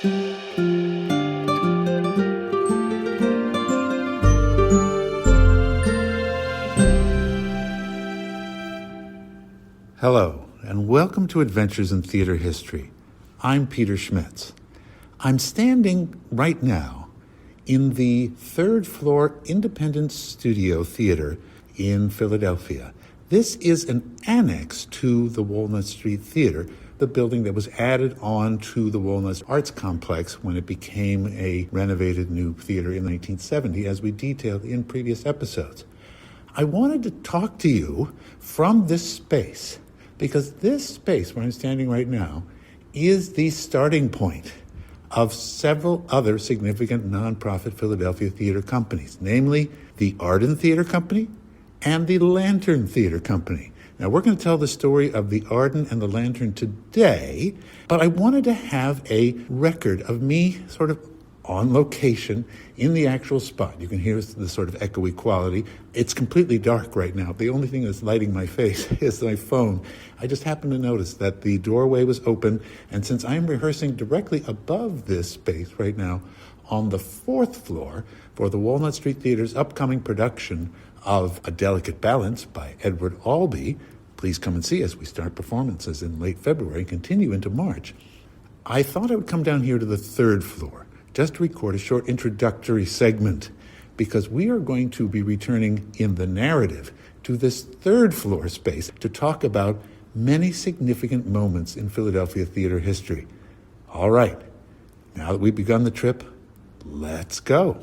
Hello, and welcome to Adventures in Theater History. I'm Peter Schmitz. I'm standing right now in the third floor Independent Studio Theater in Philadelphia. This is an annex to the Walnut Street Theatre, the building that was added on to the Walnut Arts Complex when it became a renovated new theater in 1970, as we detailed in previous episodes. I wanted to talk to you from this space, because this space where I'm standing right now is the starting point of several other significant nonprofit Philadelphia theater companies, namely the Arden Theatre Company and the Lantern Theatre Company. Now, we're going to tell the story of the Arden and the Lantern today, but I wanted to have a record of me sort of on location in the actual spot. You can hear the sort of echoey quality. It's completely dark right now. The only thing that's lighting my face is my phone. I just happened to notice that the doorway was open, and since I'm rehearsing directly above this space right now on the fourth floor for the Walnut Street Theater's upcoming production of A Delicate Balance by Edward Albee, please come and see us. We start performances in late February and continue into March. I thought I would come down here to the third floor just to record a short introductory segment, because we are going to be returning in the narrative to this third floor space to talk about many significant moments in Philadelphia theater history. All right, now that we've begun the trip, let's go.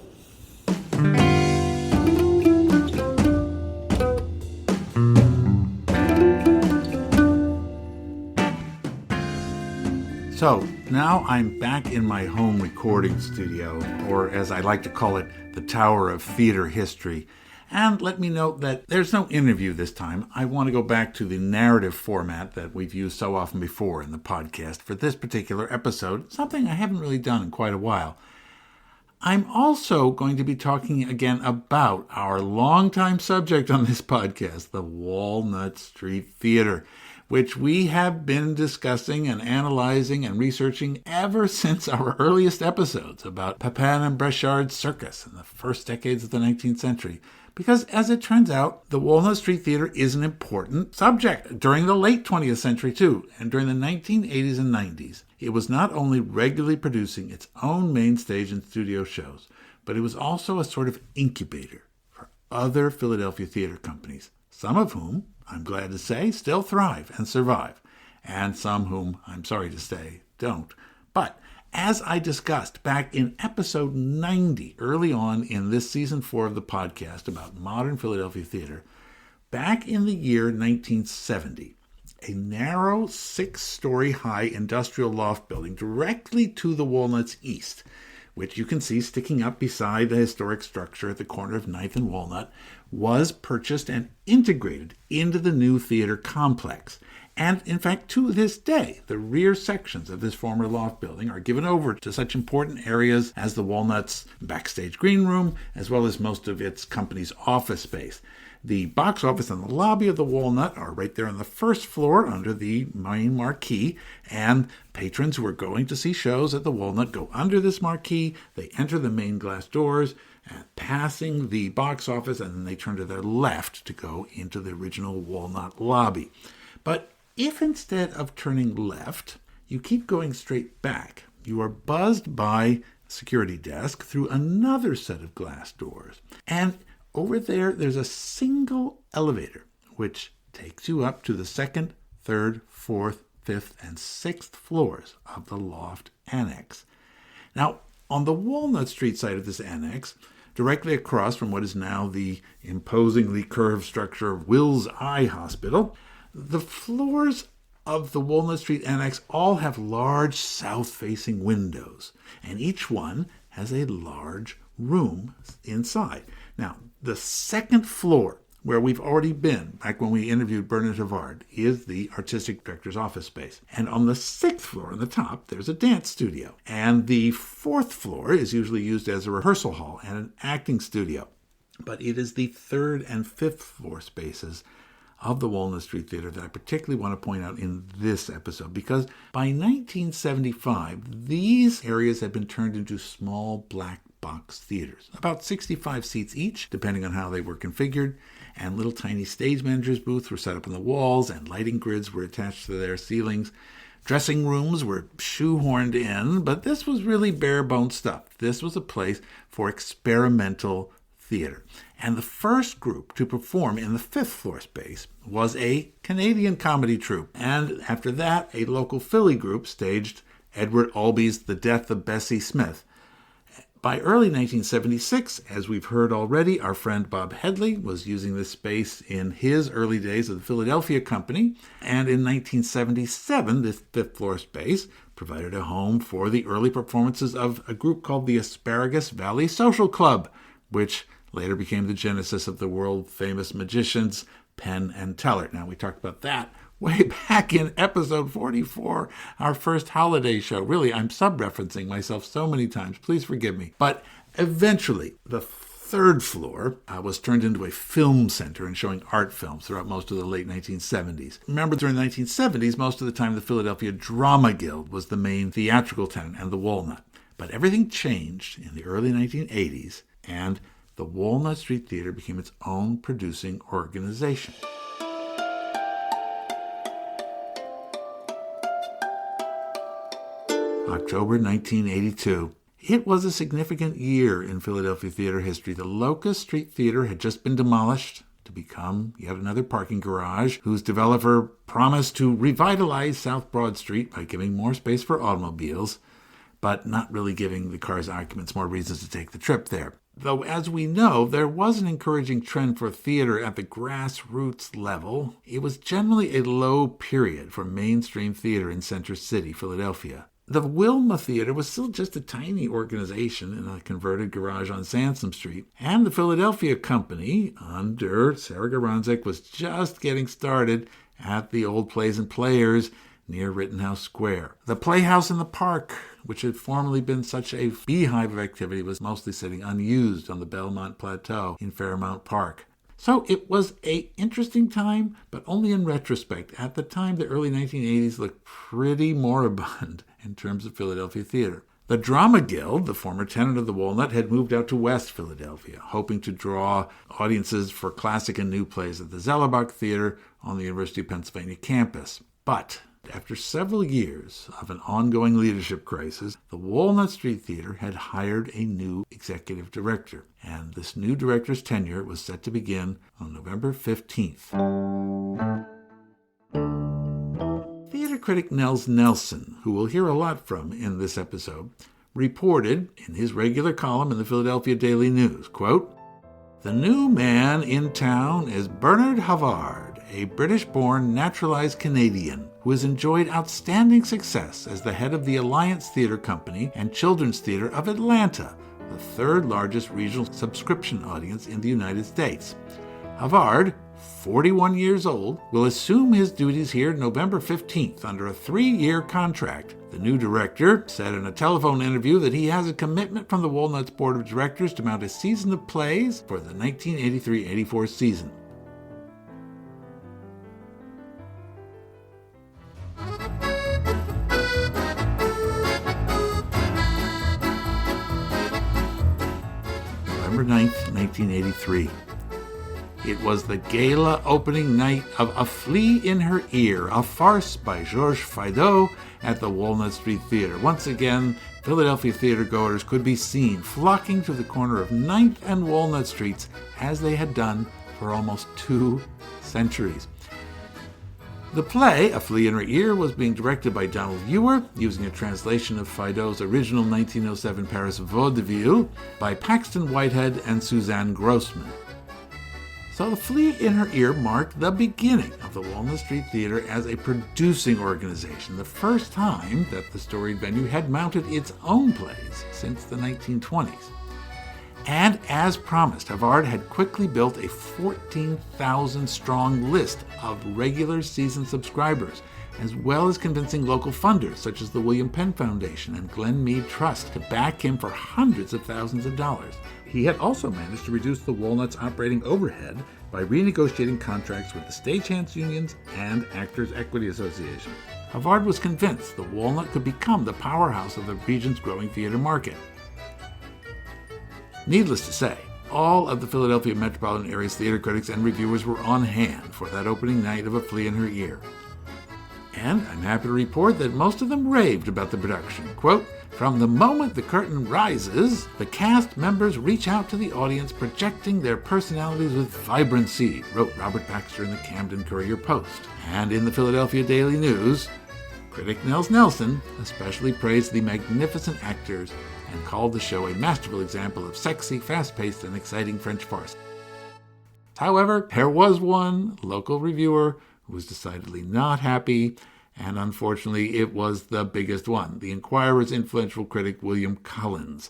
So now I'm back in my home recording studio, or as I like to call it, the Tower of Theater History. And let me note that there's no interview this time. I want to go back to the narrative format that we've used so often before in the podcast for this particular episode, something I haven't really done in quite a while. I'm also going to be talking again about our longtime subject on this podcast, the Walnut Street Theatre, which we have been discussing and analyzing and researching ever since our earliest episodes about Papin and Breschard's circus in the first decades of the 19th century. Because, as it turns out, the Walnut Street Theatre is an important subject during the late 20th century, too, and during the 1980s and 90s. It was not only regularly producing its own main stage and studio shows, but it was also a sort of incubator for other Philadelphia theater companies, some of whom, I'm glad to say, still thrive and survive, and some whom, I'm sorry to say, don't. But as I discussed back in episode 90, early on in this season 4 of the podcast about modern Philadelphia theater, back in the year 1970, a narrow 6-story high industrial loft building directly to the Walnut's east, which you can see sticking up beside the historic structure at the corner of 9th and Walnut, was purchased and integrated into the new theater complex. And in fact, to this day, the rear sections of this former loft building are given over to such important areas as the Walnut's backstage green room, as well as most of its company's office space. The box office and the lobby of the Walnut are right there on the first floor under the main marquee, and patrons who are going to see shows at the Walnut go under this marquee, they enter the main glass doors, passing the box office, and then they turn to their left to go into the original Walnut lobby. But if instead of turning left, you keep going straight back, you are buzzed by a security desk through another set of glass doors. And over there, there's a single elevator, which takes you up to the 2nd, 3rd, 4th, 5th, and 6th floors of the loft annex. Now, on the Walnut Street side of this annex, directly across from what is now the imposingly curved structure of Will's Eye Hospital, the floors of the Walnut Street Annex all have large south-facing windows, and each one has a large room inside. Now, the 2nd floor, where we've already been, back when we interviewed Bernard Havard, is the artistic director's office space. And on the 6th floor, on the top, there's a dance studio. And the 4th floor is usually used as a rehearsal hall and an acting studio. But it is the 3rd and 5th floor spaces of the Walnut Street Theatre that I particularly want to point out in this episode, because by 1975, these areas had been turned into small black box theaters, about 65 seats each, depending on how they were configured, and little tiny stage managers' booths were set up on the walls, and lighting grids were attached to their ceilings. Dressing rooms were shoehorned in, but this was really bare-bones stuff. This was a place for experimental theater. And the first group to perform in the fifth floor space was a Canadian comedy troupe. And after that, a local Philly group staged Edward Albee's The Death of Bessie Smith. By early 1976, as we've heard already, our friend Bob Headley was using this space in his early days of the Philadelphia Company. And in 1977, this fifth floor space provided a home for the early performances of a group called the Asparagus Valley Social Club, which later became the genesis of the world-famous magicians Penn and Teller. Now, we talked about that way back in episode 44, our first holiday show. Really, I'm sub-referencing myself so many times. Please forgive me. But eventually, the third floor was turned into a film center and showing art films throughout most of the late 1970s. Remember, during the 1970s, most of the time, the Philadelphia Drama Guild was the main theatrical tenant and the Walnut. But everything changed in the early 1980s, and the Walnut Street Theatre became its own producing organization. October 1982. It was a significant year in Philadelphia theater history. The Locust Street Theatre had just been demolished to become yet another parking garage, whose developer promised to revitalize South Broad Street by giving more space for automobiles, but not really giving the car's occupants more reasons to take the trip there. Though, as we know, there was an encouraging trend for theater at the grassroots level, it was generally a low period for mainstream theater in Center City, Philadelphia. The Wilma Theater was still just a tiny organization in a converted garage on Sansom Street, and the Philadelphia Company, under Sarah Garanzik, was just getting started at the old Plays and Players near Rittenhouse Square. The Playhouse in the Park, which had formerly been such a beehive of activity, was mostly sitting unused on the Belmont Plateau in Fairmount Park. So it was an interesting time, but only in retrospect. At the time, the early 1980s looked pretty moribund in terms of Philadelphia theater. The Drama Guild, the former tenant of the Walnut, had moved out to West Philadelphia, hoping to draw audiences for classic and new plays at the Zellerbach Theater on the University of Pennsylvania campus. But after several years of an ongoing leadership crisis, the Walnut Street Theatre had hired a new executive director, and this new director's tenure was set to begin on November 15th. Theater critic Nels Nelson, who we'll hear a lot from in this episode, reported in his regular column in the Philadelphia Daily News, quote, "The new man in town is Bernard Havard, a British-born naturalized Canadian who has enjoyed outstanding success as the head of the Alliance Theatre Company and Children's Theatre of Atlanta, the third largest regional subscription audience in the United States. Havard, 41 years old, will assume his duties here November 15th under a 3-year contract. The new director said in a telephone interview that he has a commitment from the Walnut's Board of Directors to mount a season of plays for the 1983-84 season." November 9th, 1983. It was the gala opening night of A Flea in Her Ear, a farce by Georges Feydeau at the Walnut Street Theatre. Once again, Philadelphia theatergoers could be seen flocking to the corner of 9th and Walnut Streets as they had done for almost 2 centuries. The play, A Flea in Her Ear, was being directed by Donald Ewer, using a translation of Feydeau's original 1907 Paris vaudeville by Paxton Whitehead and Suzanne Grossman. So The Flea in Her Ear marked the beginning of the Walnut Street Theatre as a producing organization, the first time that the storied venue had mounted its own plays since the 1920s. And as promised, Havard had quickly built a 14,000-strong list of regular season subscribers, as well as convincing local funders such as the William Penn Foundation and Glenn Mead Trust to back him for hundreds of thousands of dollars. He had also managed to reduce the Walnut's operating overhead by renegotiating contracts with the stagehands unions and Actors' Equity Association. Havard was convinced the Walnut could become the powerhouse of the region's growing theater market. Needless to say, all of the Philadelphia metropolitan area's theater critics and reviewers were on hand for that opening night of A Flea in Her Ear. And I'm happy to report that most of them raved about the production. Quote, "From the moment the curtain rises, the cast members reach out to the audience, projecting their personalities with vibrancy," wrote Robert Baxter in the Camden Courier-Post. And in the Philadelphia Daily News, critic Nels Nelson especially praised the magnificent actors and called the show a masterful example of sexy, fast-paced, and exciting French farce. However, there was one local reviewer who was decidedly not happy, and unfortunately it was the biggest one, the Inquirer's influential critic William Collins.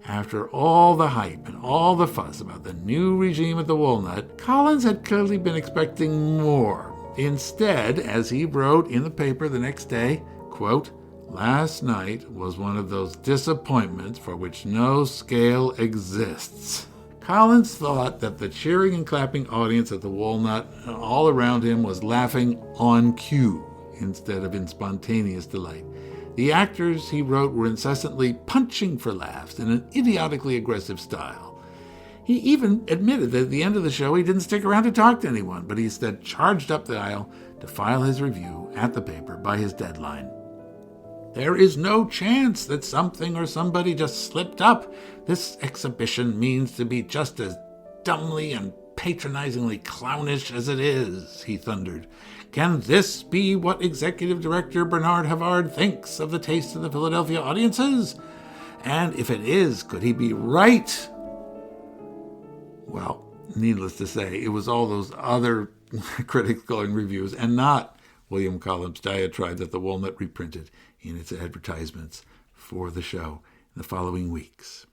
After all the hype and all the fuss about the new regime at the Walnut, Collins had clearly been expecting more. Instead, as he wrote in the paper the next day, quote, "Last night was one of those disappointments for which no scale exists." Collins thought that the cheering and clapping audience at the Walnut all around him was laughing on cue instead of in spontaneous delight. The actors, he wrote, were incessantly punching for laughs in an idiotically aggressive style. He even admitted that at the end of the show he didn't stick around to talk to anyone, but he instead charged up the aisle to file his review at the paper by his deadline. "There is no chance that something or somebody just slipped up. This exhibition means to be just as dumbly and patronizingly clownish as it is," he thundered. "Can this be what Executive Director Bernard Havard thinks of the taste of the Philadelphia audiences? And if it is, could he be right?" Well, needless to say, it was all those other critics glowing reviews and not William Collins' diatribe that the Walnut reprinted in its advertisements for the show in the following weeks.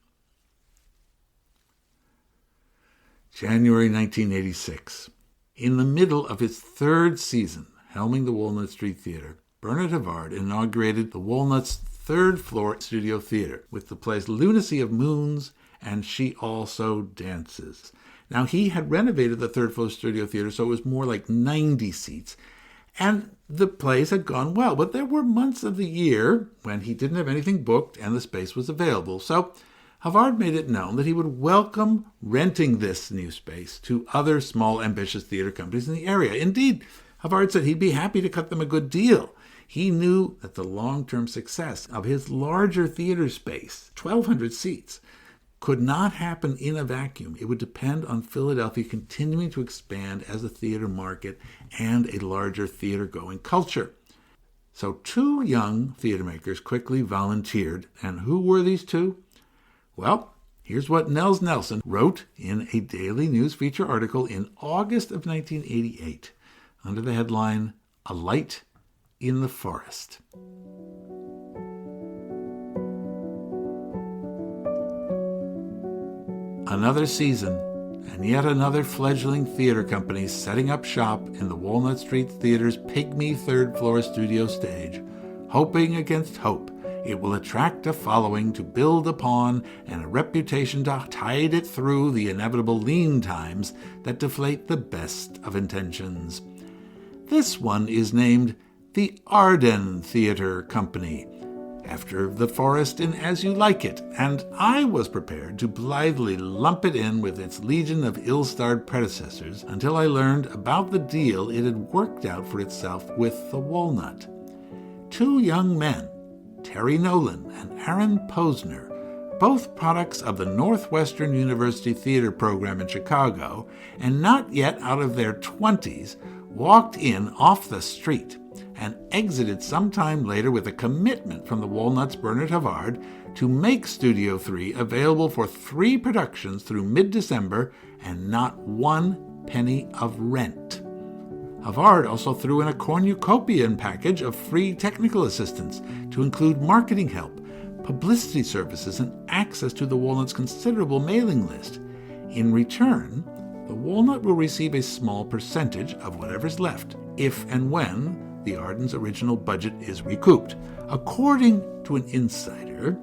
January 1986. In the middle of his third season helming the Walnut Street Theatre, Bernard Havard inaugurated the Walnut's third-floor studio theatre with the plays Lunacy of Moons and She Also Dances. Now, he had renovated the third-floor studio theatre so it was more like 90 seats, and the plays had gone well, but there were months of the year when he didn't have anything booked and the space was available. So Havard made it known that he would welcome renting this new space to other small, ambitious theater companies in the area. Indeed, Havard said he'd be happy to cut them a good deal. He knew that the long-term success of his larger theater space, 1,200 seats, could not happen in a vacuum. It would depend on Philadelphia continuing to expand as a theater market and a larger theater-going culture. So 2 young theater makers quickly volunteered. And who were these 2? Well, here's what Nels Nelson wrote in a Daily News feature article in August of 1988 under the headline, "A Light in the Forest." Another season, and yet another fledgling theater company setting up shop in the Walnut Street Theater's pygmy third-floor studio stage, hoping against hope it will attract a following to build upon and a reputation to tide it through the inevitable lean times that deflate the best of intentions. This one is named the Arden Theatre Company, after the forest in As You Like It, and I was prepared to blithely lump it in with its legion of ill-starred predecessors until I learned about the deal it had worked out for itself with the Walnut. 2 young men, Terry Nolan and Aaron Posner, both products of the Northwestern University Theater program in Chicago, and not yet out of their 20s, walked in off the street and exited sometime later with a commitment from the Walnut's Bernard Havard to make Studio 3 available for 3 productions through mid-December and not 1 penny of rent. Havard also threw in a cornucopian package of free technical assistance to include marketing help, publicity services, and access to the Walnut's considerable mailing list. In return, the Walnut will receive a small percentage of whatever's left, if and when the Arden's original budget is recouped. According to an insider,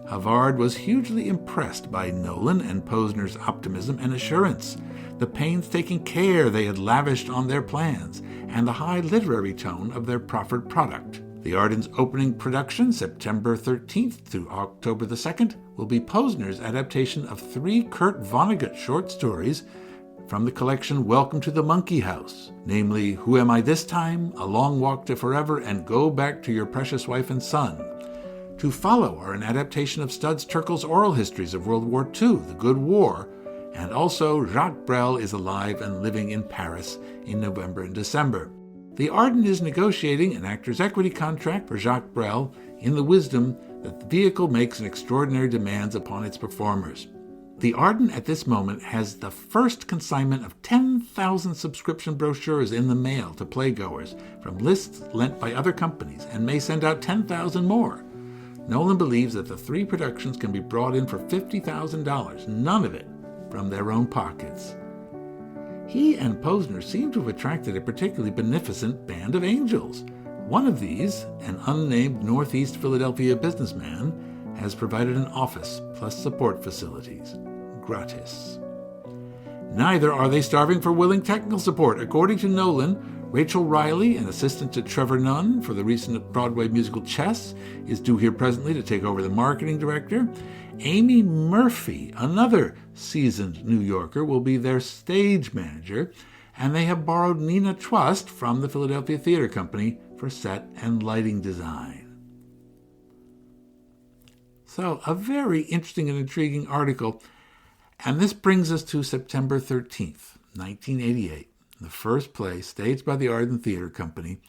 Havard was hugely impressed by Nolan and Posner's optimism and assurance, the painstaking care they had lavished on their plans, and the high literary tone of their proffered product. The Arden's opening production, September 13th through October the 2nd, will be Posner's adaptation of 3 Kurt Vonnegut short stories from the collection Welcome to the Monkey House, namely Who Am I This Time?, A Long Walk to Forever, and Go Back to Your Precious Wife and Son. To follow are an adaptation of Studs Terkel's oral histories of World War II, The Good War, and also Jacques Brel is alive and living in Paris in November and December. The Arden is negotiating an actor's equity contract for Jacques Brel in the wisdom that the vehicle makes an extraordinary demands upon its performers. The Arden at this moment has the first consignment of 10,000 subscription brochures in the mail to playgoers from lists lent by other companies and may send out 10,000 more. Nolan believes that the 3 productions can be brought in for $50,000, none of it from their own pockets. He and Posner seem to have attracted a particularly beneficent band of angels. One of these, an unnamed Northeast Philadelphia businessman, has provided an office plus support facilities, gratis. Neither are they starving for willing technical support. According to Nolan, Rachel Riley, an assistant to Trevor Nunn for the recent Broadway musical Chess, is due here presently to take over the marketing director. Amy Murphy, another seasoned New Yorker, will be their stage manager, and they have borrowed Nina Trust from the Philadelphia Theatre Company for set and lighting design. So, a very interesting and intriguing article, and this brings us to September 13th, 1988. The first play staged by the Arden Theatre Company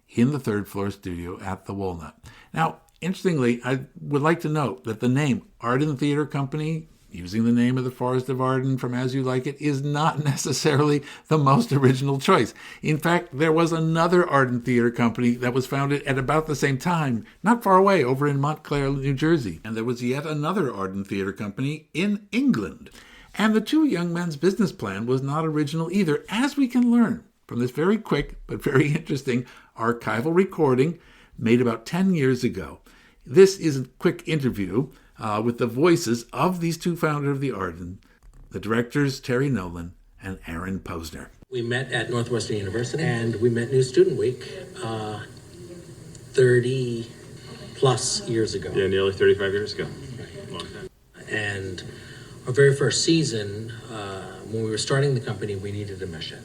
in the third-floor studio at the Walnut. Now, interestingly, I would like to note that the name Arden Theatre Company, using the name of the Forest of Arden from As You Like It, is not necessarily the most original choice. In fact, there was another Arden Theatre Company that was founded at about the same time, not far away, over in Montclair, New Jersey. And there was yet another Arden Theatre Company in England. And the two young men's business plan was not original either, as we can learn from this very quick but very interesting archival recording made about 10 years ago. This is a quick interview with the voices of these two founders of the Arden, the directors Terry Nolan and Aaron Posner. We met at Northwestern University, and we met New Student Week 30 plus years ago. Yeah, nearly 35 years ago. Right. Long time. And our very first season, when we were starting the company, we needed a mission.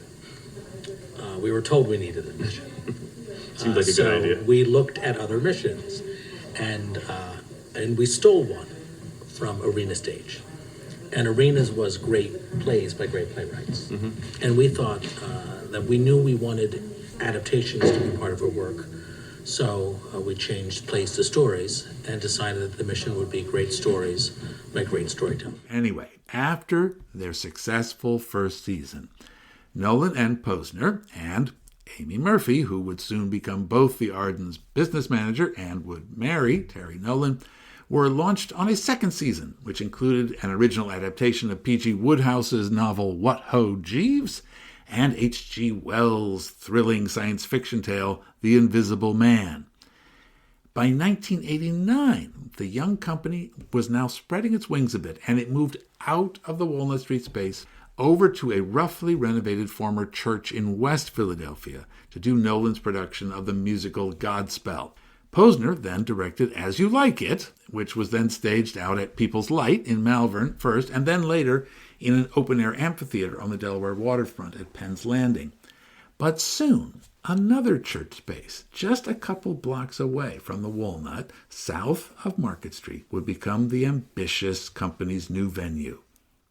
We were told we needed a mission. Seems like a good idea. We looked at other missions, and we stole one from Arena Stage. And Arenas was great plays by great playwrights. Mm-hmm. And we thought that we knew we wanted adaptations to be part of our work. So we changed plays to stories and decided that the mission would be great stories by great storytelling. Anyway, after their successful first season, Nolan and Posner and Amy Murphy, who would soon become both the Arden's business manager and would marry Terry Nolan, were launched on a second season, which included an original adaptation of P.G. Wodehouse's novel What Ho, Jeeves, and H.G. Wells' thrilling science fiction tale The Invisible Man. By 1989, the young company was now spreading its wings a bit, and it moved out of the Walnut Street space over to a roughly renovated former church in West Philadelphia to do Nolan's production of the musical Godspell. Posner then directed As You Like It, which was then staged out at People's Light in Malvern first, and then later in an open-air amphitheater on the Delaware waterfront at Penn's Landing. But soon, another church space, just a couple blocks away from the Walnut, south of Market Street, would become the ambitious company's new venue.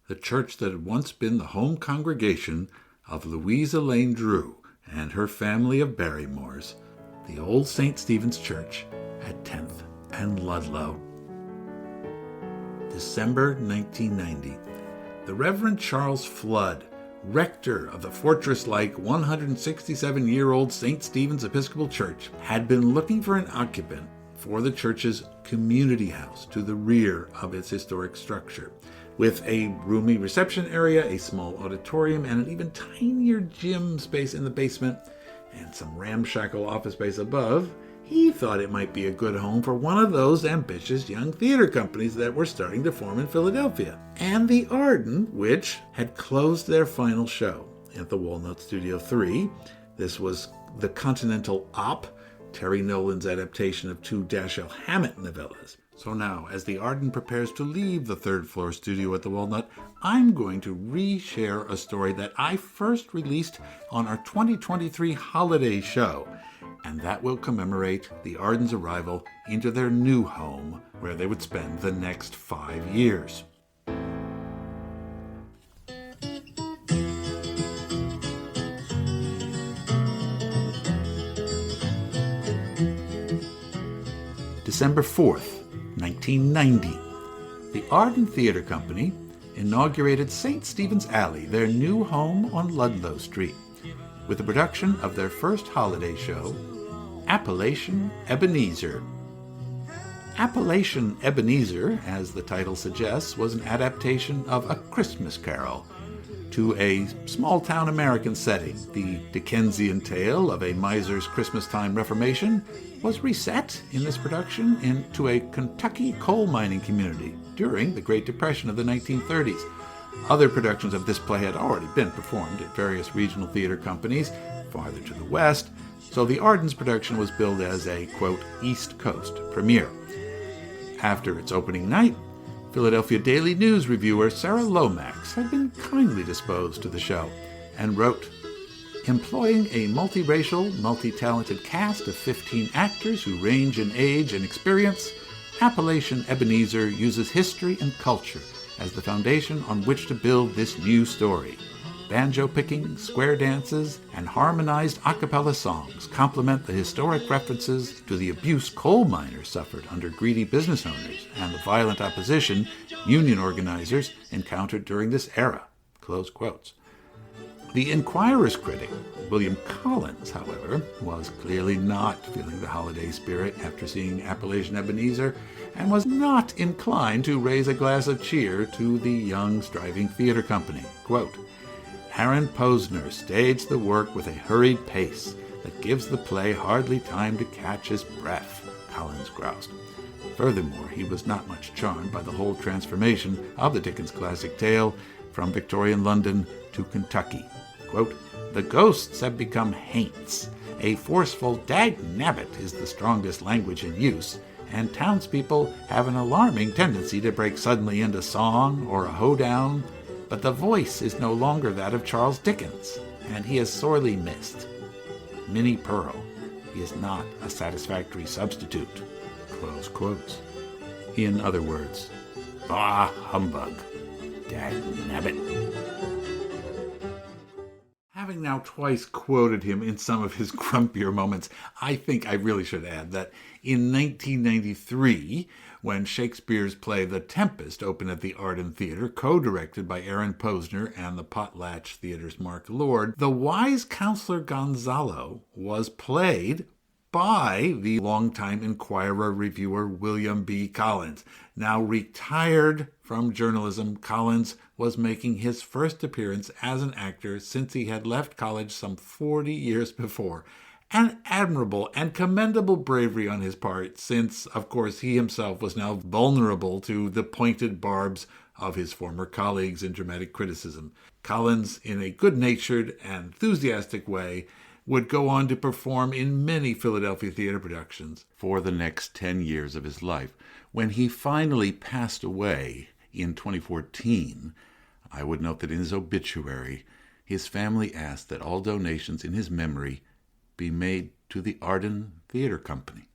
The church that had once been the home congregation of Louisa Lane Drew and her family of Barrymores, the old St. Stephen's Church at 10th and Ludlow. December 1990. The Reverend Charles Flood, rector of the fortress-like 167-year-old St. Stephen's Episcopal Church, had been looking for an occupant for the church's community house to the rear of its historic structure, with a roomy reception area, a small auditorium, and an even tinier gym space in the basement, and some ramshackle office space above. He thought it might be a good home for one of those ambitious young theater companies that were starting to form in Philadelphia. And the Arden, which had closed their final show at the Walnut Studio 3. This was the Continental Op, Terry Nolan's adaptation of two Dashiell Hammett novellas. So now, as the Arden prepares to leave the third-floor studio at the Walnut, I'm going to re-share a story that I first released on our 2023 holiday show, and that will commemorate the Arden's arrival into their new home, where they would spend the next 5 years. December 4th, 1990. The Arden Theatre Company inaugurated St. Stephen's Alley, their new home on Ludlow Street, with the production of their first holiday show, Appalachian Ebenezer. Appalachian Ebenezer, as the title suggests, was an adaptation of A Christmas Carol to a small-town American setting. The Dickensian tale of a miser's Christmas-time reformation was reset in this production into a Kentucky coal mining community during the Great Depression of the 1930s. Other productions of this play had already been performed at various regional theater companies farther to the west, so the Arden's production was billed as a, quote, East Coast premiere. After its opening night, Philadelphia Daily News reviewer Sarah Lomax had been kindly disposed to the show and wrote, employing a multiracial, multi-talented cast of 15 actors who range in age and experience, Appalachian Ebenezer uses history and culture as the foundation on which to build this new story. Banjo-picking, square dances, and harmonized a cappella songs complement the historic references to the abuse coal miners suffered under greedy business owners and the violent opposition union organizers encountered during this era. Close quotes. The Inquirer's critic, William Collins, however, was clearly not feeling the holiday spirit after seeing Appalachian Ebenezer and was not inclined to raise a glass of cheer to the young, striving theater company. Quote, Aaron Posner staged the work with a hurried pace that gives the play hardly time to catch his breath, Collins groused. Furthermore, he was not much charmed by the whole transformation of the Dickens classic tale from Victorian London to Kentucky. Quote, the ghosts have become haints. A forceful dag-nabbit is the strongest language in use, and townspeople have an alarming tendency to break suddenly into song or a hoedown, but the voice is no longer that of Charles Dickens, and he is sorely missed. Minnie Pearl, he is not a satisfactory substitute. Close quotes. In other words, bah humbug, dag-nabbit. Having now twice quoted him in some of his grumpier moments, I think I really should add that in 1993, when Shakespeare's play The Tempest opened at the Arden Theatre, co-directed by Aaron Posner and the Potlatch Theatre's Mark Lord, the wise counselor Gonzalo was played by the longtime Inquirer reviewer William B. Collins. Now retired from journalism, Collins was making his first appearance as an actor since he had left college some 40 years before. An admirable and commendable bravery on his part, since, of course, he himself was now vulnerable to the pointed barbs of his former colleagues in dramatic criticism. Collins, in a good-natured and enthusiastic way, would go on to perform in many Philadelphia theater productions for the next 10 years of his life. When he finally passed away in 2014, I would note that in his obituary, his family asked that all donations in his memory be made to the Arden Theatre Company.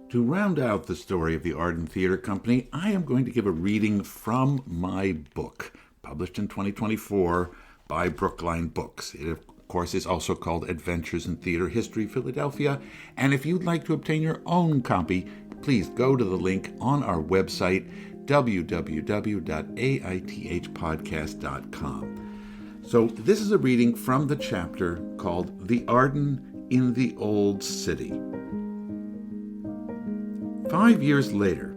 To round out the story of the Arden Theatre Company, I am going to give a reading from my book, published in 2024 by Brookline Books. It, of course, is also called Adventures in Theater History, Philadelphia. And if you'd like to obtain your own copy, please go to the link on our website, www.aithpodcast.com. So this is a reading from the chapter called The Arden in the Old City. 5 years later,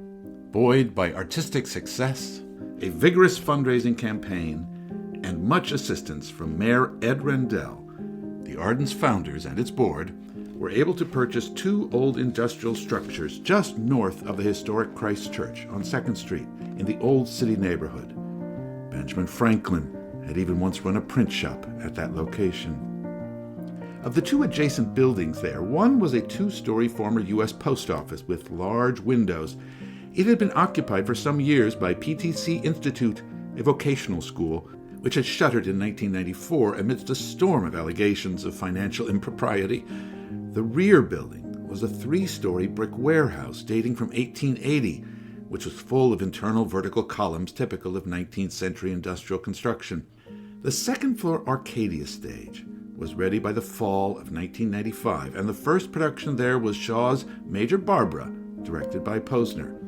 buoyed by artistic success, a vigorous fundraising campaign, and much assistance from Mayor Ed Rendell, the Arden's founders and its board were able to purchase 2 old industrial structures just north of the historic Christ Church on 2nd Street in the Old City neighborhood. Benjamin Franklin had even once run a print shop at that location. Of the 2 adjacent buildings there, one was a 2-story former U.S. post office with large windows. It had been occupied for some years by PTC Institute, a vocational school, which had shuttered in 1994 amidst a storm of allegations of financial impropriety. The rear building was a 3-story brick warehouse dating from 1880, which was full of internal vertical columns typical of 19th century industrial construction. The second-floor Arcadia stage was ready by the fall of 1995, and the first production there was Shaw's Major Barbara, directed by Posner.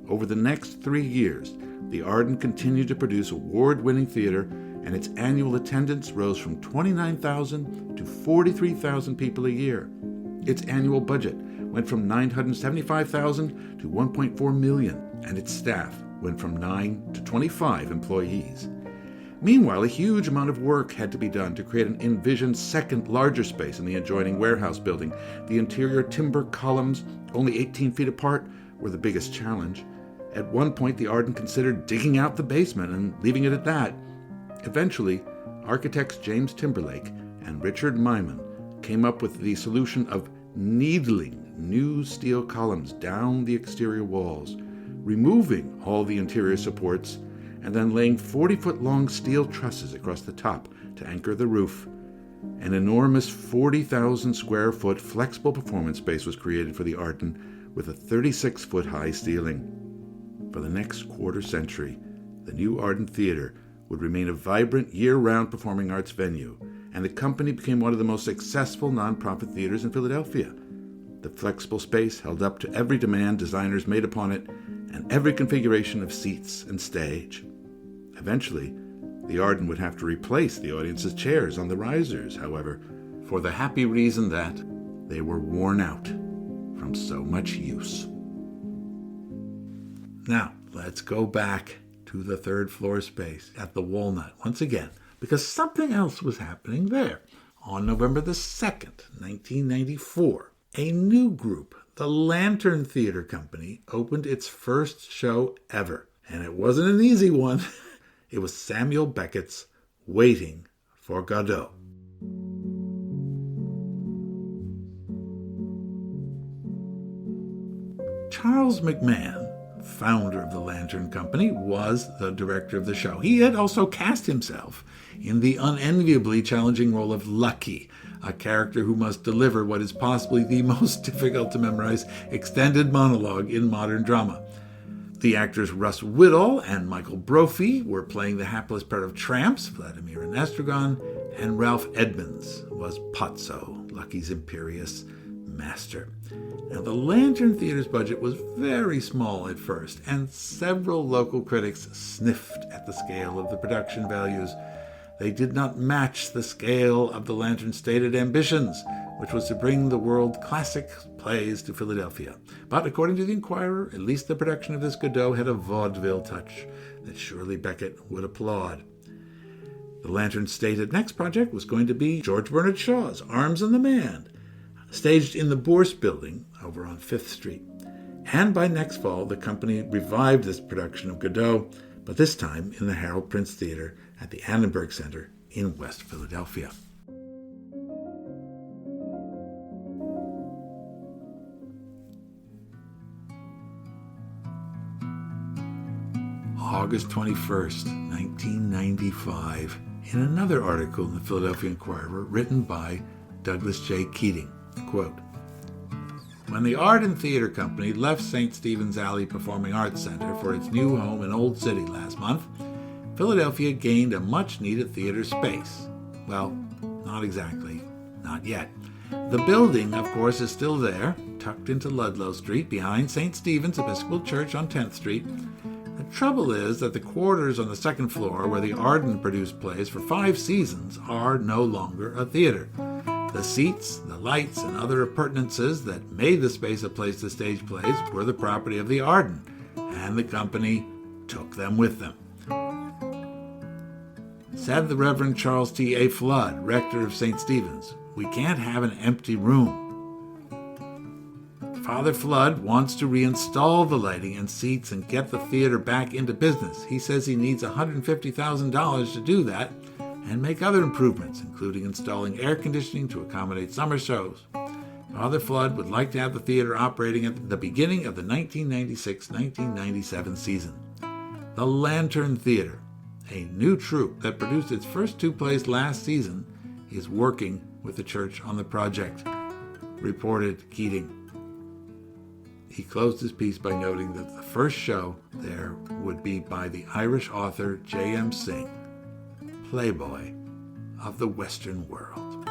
Over the next 3 years, the Arden continued to produce award-winning theater, and its annual attendance rose from 29,000 to 43,000 people a year. Its annual budget went from $975,000 to $1.4 million, and its staff went from 9 to 25 employees. Meanwhile, a huge amount of work had to be done to create an envisioned second, larger space in the adjoining warehouse building. The interior timber columns, only 18 feet apart, were the biggest challenge. At one point, the Arden considered digging out the basement and leaving it at that. Eventually, architects James Timberlake and Richard Myman came up with the solution of needling new steel columns down the exterior walls, removing all the interior supports, and then laying 40-foot-long steel trusses across the top to anchor the roof. An enormous 40,000-square-foot flexible performance space was created for the Arden with a 36-foot-high ceiling. For the next quarter century, the new Arden Theatre would remain a vibrant year-round performing arts venue, and the company became one of the most successful nonprofit theaters in Philadelphia. The flexible space held up to every demand designers made upon it and every configuration of seats and stage. Eventually, the Arden would have to replace the audience's chairs on the risers, however, for the happy reason that they were worn out from so much use. Now, let's go back to the third-floor space at the Walnut once again, because something else was happening there. On November the 2nd, 1994, a new group, the Lantern Theatre Company, opened its first show ever. And it wasn't an easy one. It was Samuel Beckett's Waiting for Godot. Charles McMahon, founder of the Lantern Company, was the director of the show. He had also cast himself in the unenviably challenging role of Lucky, a character who must deliver what is possibly the most difficult to memorize extended monologue in modern drama. The actors Russ Whittall and Michael Brophy were playing the hapless pair of tramps, Vladimir and Estragon, and Ralph Edmonds was Pozzo, Lucky's imperious master. Now, the Lantern Theater's budget was very small at first, and several local critics sniffed at the scale of the production values. They did not match the scale of the Lantern's stated ambitions, which was to bring the world classic plays to Philadelphia. But according to the Inquirer, at least the production of this Godot had a vaudeville touch that surely Beckett would applaud. The Lantern's stated next project was going to be George Bernard Shaw's Arms and the Man, staged in the Bourse Building over on 5th Street. And by next fall, the company revived this production of Godot, but this time in the Harold Prince Theater at the Annenberg Center in West Philadelphia. August 21st, 1995, in another article in the Philadelphia Inquirer written by Douglas J. Keating, quote, "When the Arden Theatre Company left St. Stephen's Alley Performing Arts Center for its new home in Old City last month, Philadelphia gained a much-needed theater space. Well, not exactly. Not yet. The building, of course, is still there, tucked into Ludlow Street behind St. Stephen's Episcopal Church on 10th Street. The trouble is that the quarters on the second floor, where the Arden produced plays for 5 seasons, are no longer a theater. The seats, the lights, and other appurtenances that made the space a place to stage plays were the property of the Arden, and the company took them with them. Said the Reverend Charles T. A. Flood, rector of St. Stephen's, "We can't have an empty room." Father Flood wants to reinstall the lighting and seats and get the theater back into business. He says he needs $150,000 to do that and make other improvements, including installing air conditioning to accommodate summer shows. Father Flood would like to have the theater operating at the beginning of the 1996-1997 season. The Lantern Theater, a new troupe that produced its first 2 plays last season, is working with the church on the project, reported Keating. He closed his piece by noting that the first show there would be by the Irish author J.M. Singh, Playboy of the Western world.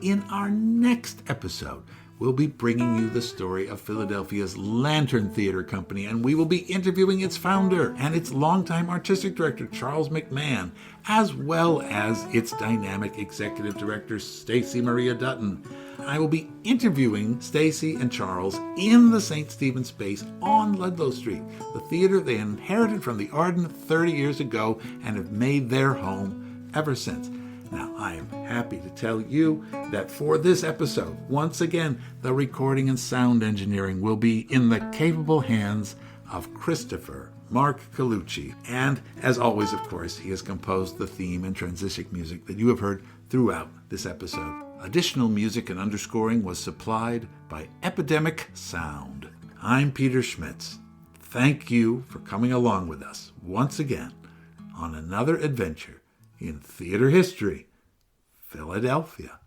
In our next episode, we'll be bringing you the story of Philadelphia's Lantern Theatre Company, and we will be interviewing its founder and its longtime artistic director, Charles McMahon, as well as its dynamic executive director, Stacey Maria Dutton. I will be interviewing Stacey and Charles in the St. Stephen's space on Ludlow Street, the theater they inherited from the Arden 30 years ago and have made their home ever since. Now, I am happy to tell you that for this episode, once again, the recording and sound engineering will be in the capable hands of Christopher Mark Colucci. And as always, of course, he has composed the theme and transition music that you have heard throughout this episode. Additional music and underscoring was supplied by Epidemic Sound. I'm Peter Schmitz. Thank you for coming along with us once again on another adventure in theater history, Philadelphia.